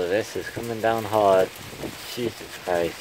Oh, this is coming down hard. Jesus Christ.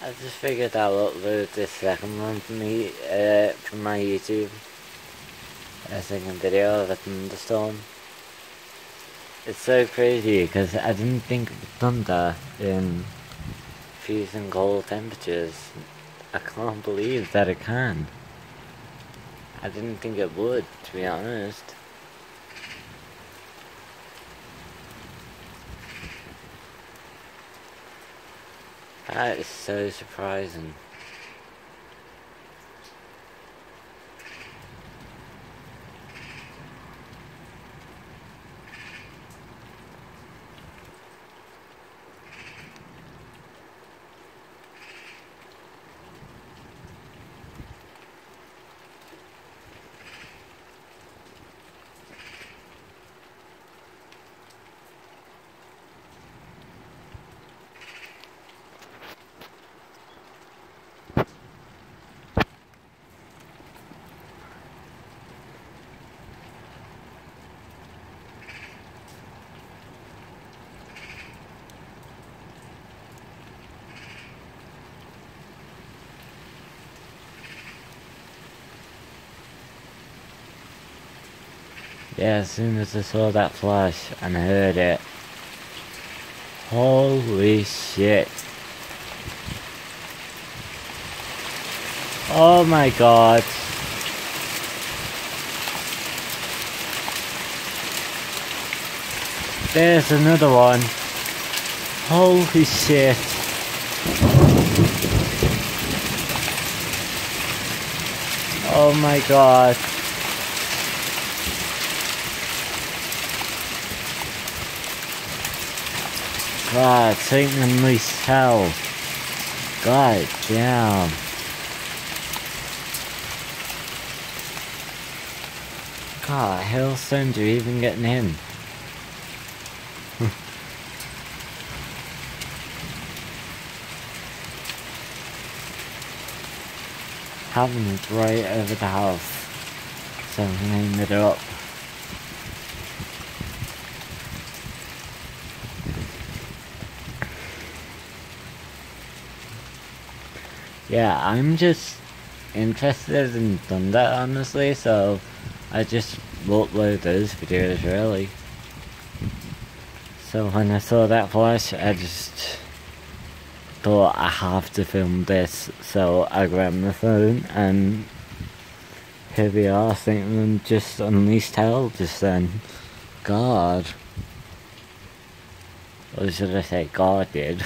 I just figured I'll upload this second one from me, from my YouTube. A second video of a thunderstorm. It's so crazy because I didn't think it would thunder in freezing cold temperatures. I can't believe that it can. I didn't think it would, to be honest. That is so surprising. Yeah, as soon as I saw that flash and heard it, holy shit. Oh my god. There's another one. Holy shit. Oh my god. God, Satan unleashed hell. God damn. God, hailstones are even getting in. Having it right over the house. So I'm gonna aim it up. Yeah, I'm just interested in thunder, honestly, so I just upload those videos, really. So when I saw that flash, I just thought I have to film this, so I grabbed my phone, and here we are, Satan just unleashed hell just then. God. Or should I say God did?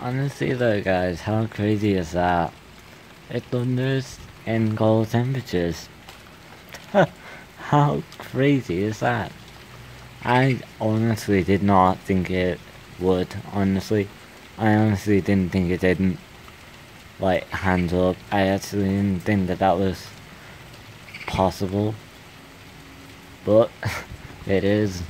Honestly though guys, how crazy is that? It thunders in cold temperatures. How crazy is that? I honestly did not think it would, honestly. I honestly didn't think it didn't. Like, hands up, I actually didn't think that that was possible. But, it is.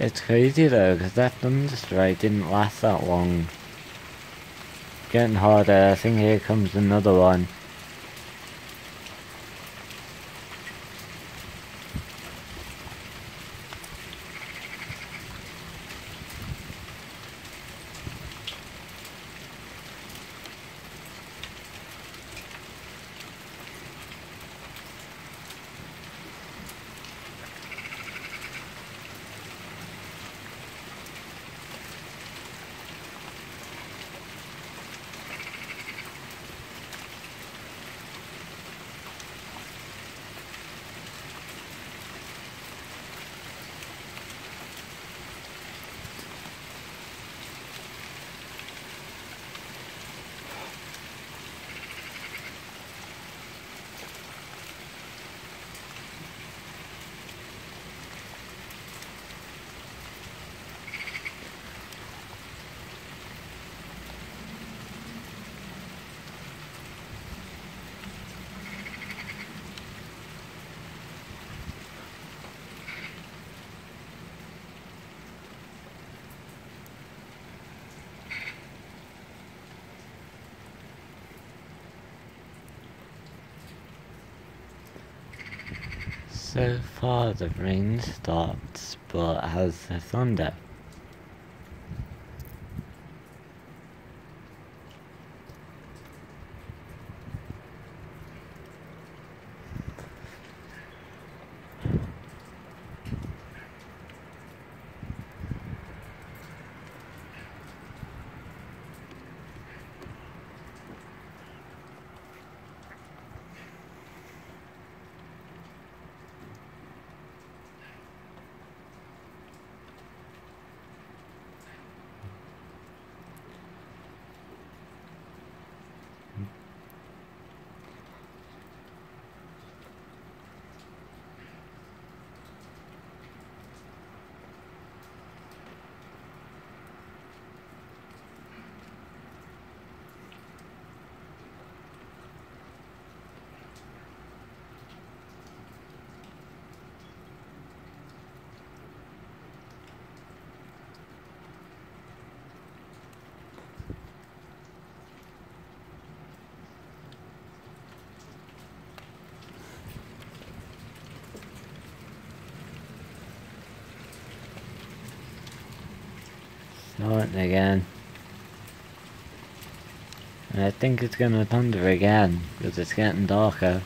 It's crazy though, because that thunderstrike didn't last that long. Getting harder. I think here comes another one. So far the rain stopped, but has the thunder? Starting again. And I think it's gonna thunder again, because it's getting darker.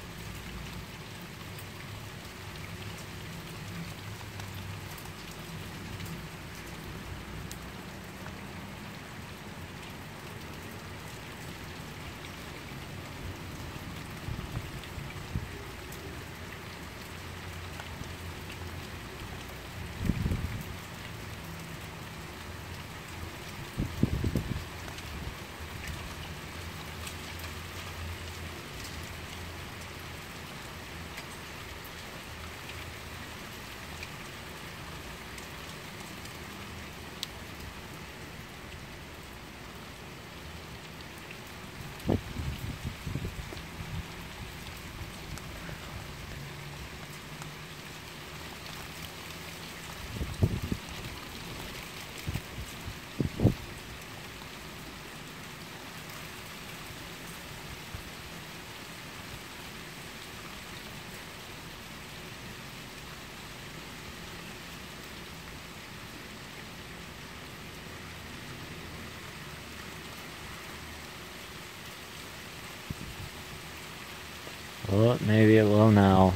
Well, maybe it will now.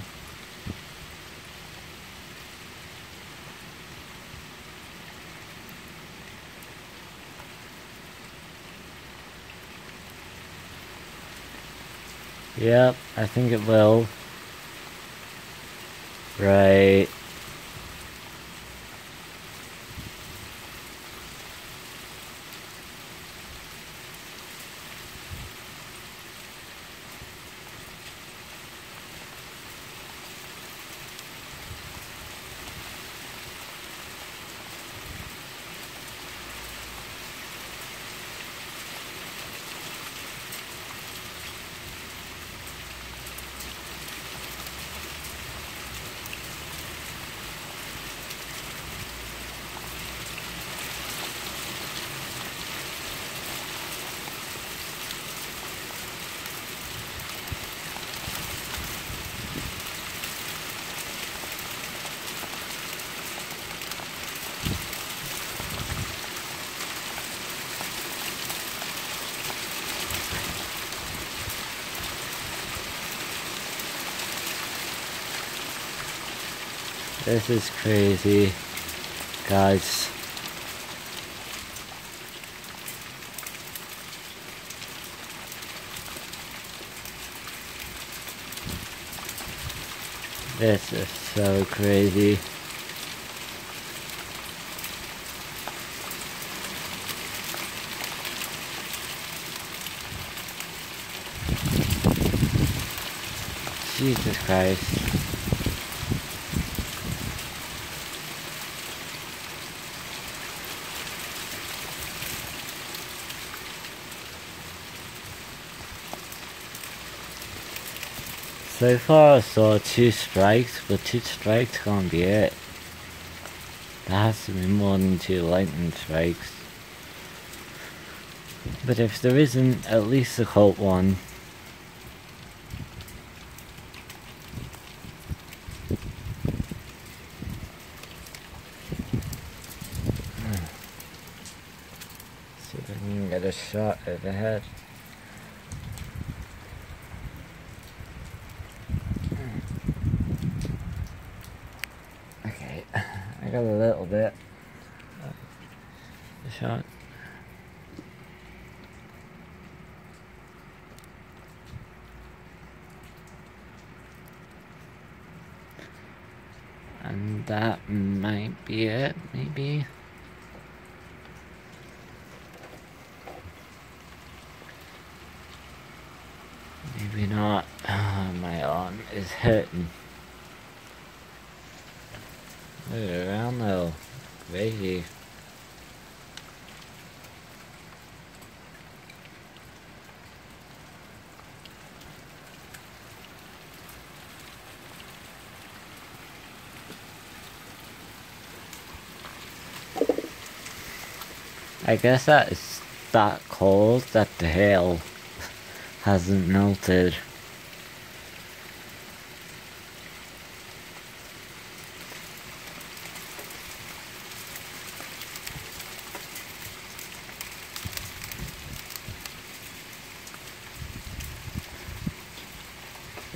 Yep, I think it will. Right. This is crazy, guys. This is so crazy. Jesus Christ. So far I saw 2 strikes, but 2 strikes can't be it. There has to be more than 2 lightning strikes. But if there isn't, at least a cult one. See if I can get a shot overhead. Okay, I got a little bit. A shot. And that might be it, maybe. Maybe not. My arm is hurting. Move it around though. Crazy. I guess that it's that cold that the hail hasn't melted.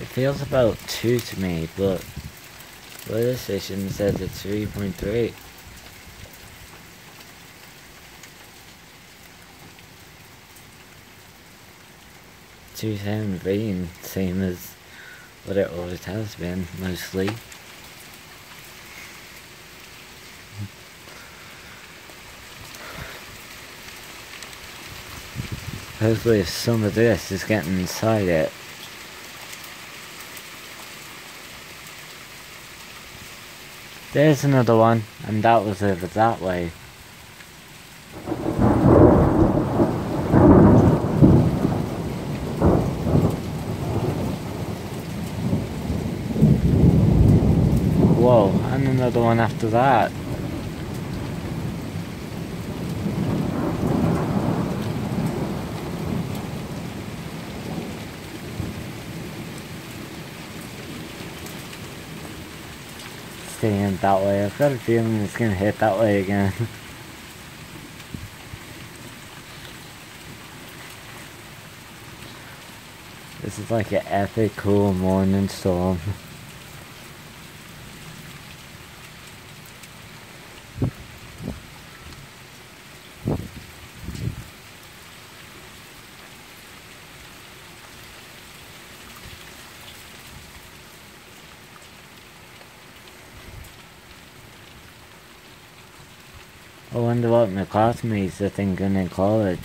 It feels about 2 to me, but weather station says it's 3.3. Two-sound rain, same as what it always has been, mostly. Hopefully if some of this is getting inside it. There's another one, and that was over that way. Whoa, and another one after that. Staying that way. I've got a feeling it's gonna hit that way again. This is like an epic cool morning storm. I wonder what my classmates are thinking in college.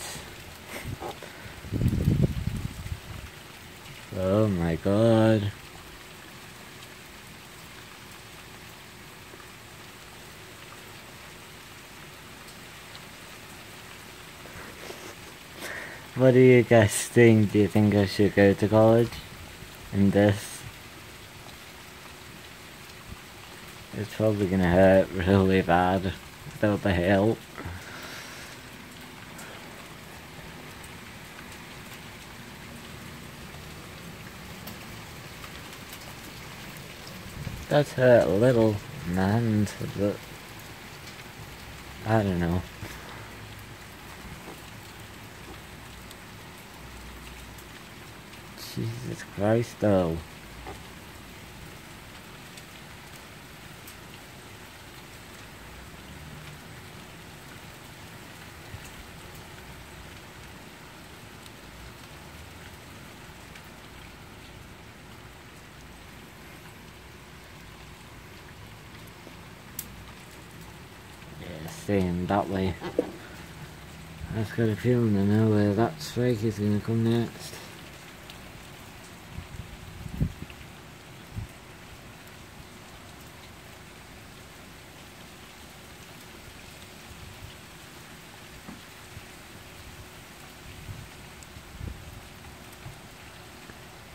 Oh my god. What do you guys think? Do you think I should go to college in this? It's probably gonna hurt really bad without the help. That's hurt a little in the hand, but I don't know. Jesus Christ though. staying that way. I've got a feeling I know where that strike is going to come next.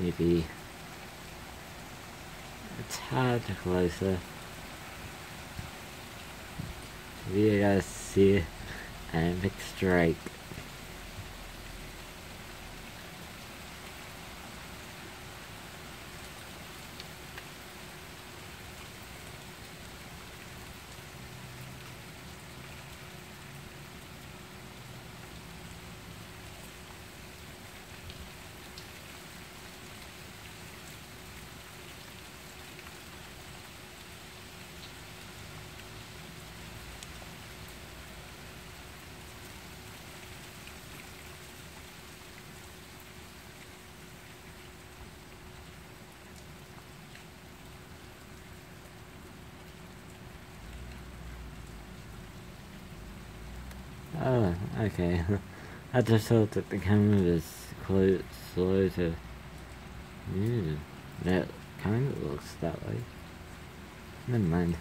Maybe a tad closer. You guys see an epic strike. Oh, okay. I just thought that the camera was quite slow to... that kind of looks that way. Never mind.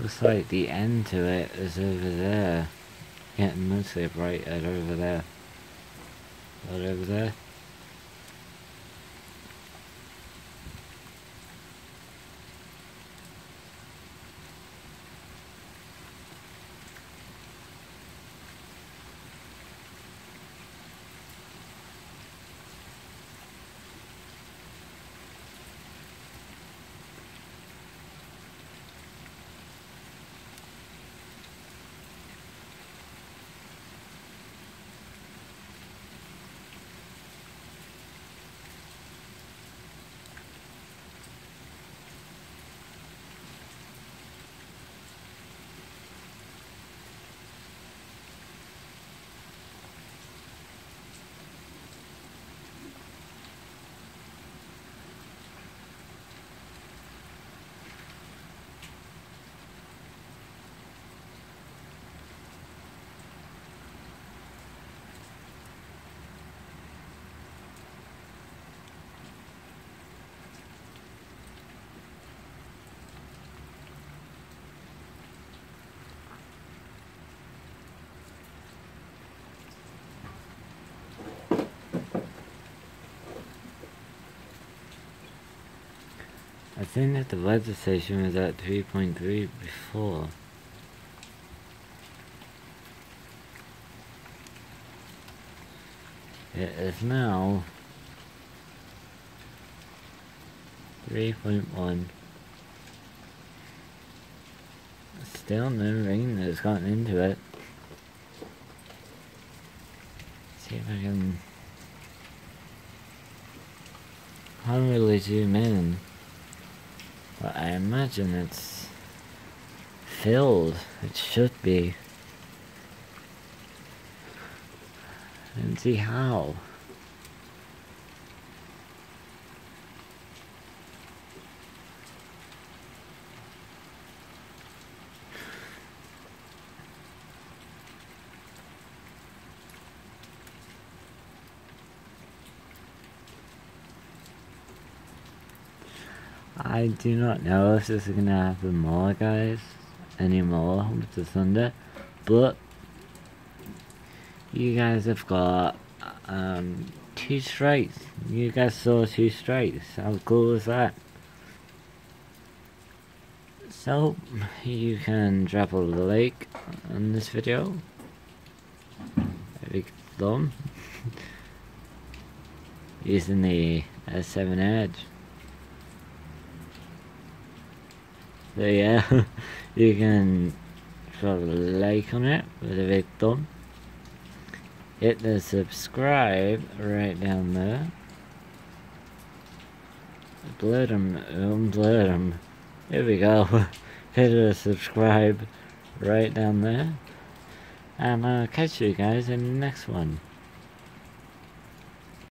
Looks like the end to it is over there. Getting mostly brighter over there. Or over there. I think that the weather station was at 3.3 before. It is now 3.1. Still no rain that's gotten into it. See if I can... can't really zoom in. But I imagine it's filled. It should be. And see how. I do not know if this is gonna happen more, guys, anymore with the thunder, but you guys have got 2 strikes. You guys saw 2 strikes. How cool is that? So you can drop a like on this video. A big thumb using the S7 Edge. So yeah, you can drop a like on it with a big thumb. Hit the subscribe right down there. Blurm. Here we go. Hit a subscribe right down there. And I'll catch you guys in the next one.